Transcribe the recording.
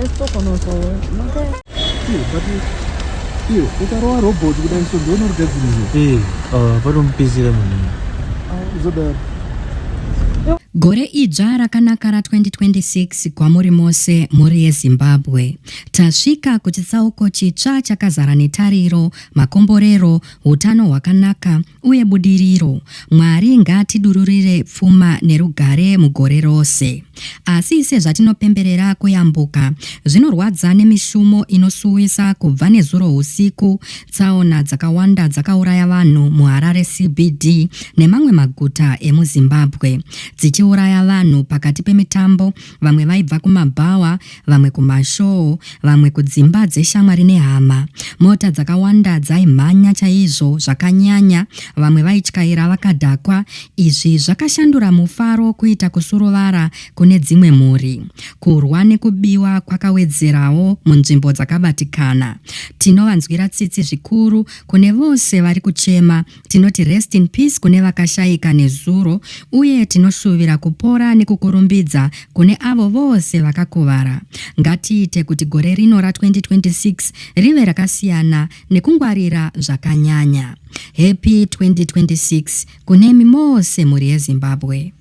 Esto conosco, non è... Sì, infatti io utarò robot kudai so dono organizzi. Baru busy lemoni. Zoda Gore ija rakanaka ra 2026 kwamuri mose muri yeZimbabwe. Tasvika kuchitsauko chitsva chakazara netariro, makomborero, utano hwakanaka uye budiriro. Mwari ngaatidururire pfuma nerugare mugore rose. Asi sezvatinopemberera kuyambuka, zvinorwadza nemishumo inosuwisa kubva nezuro usiku, tsaona dzakawanda dzakauraya vanhu muHarare CBD nemamwe maguta emuZimbabwe. Dzichiuraya vanhu pakati pemitambo, vamwe vaibva kumabhawa, vamwe kumashoo, vamwe kudzimba dzeshamwari nehama. Mota dzakawanda dzaimhanya chaizvo zvakanyanya, vamwe vaityaira vakadhakwa. Izvi zvakashandura mufaro kuita kusuruvara kune dzimwe mhuri. Kurwa nekubiwa kwakawedzerawo munzvimbo dzakabatikana. Tinovanzwira tsitsi zvikuru kune vose vari kuchema. Tinoti rest in peace kune vakashayika nezuro, uye tinoshuvira kupora nekukurumbidza kune avo vose vakakuvara. Ngatiite kuti gore rino ra2026 rive rakasiyana nekungwarira zvakanyanya. Happy 2026 kunemi mose muri yeZimbabwe.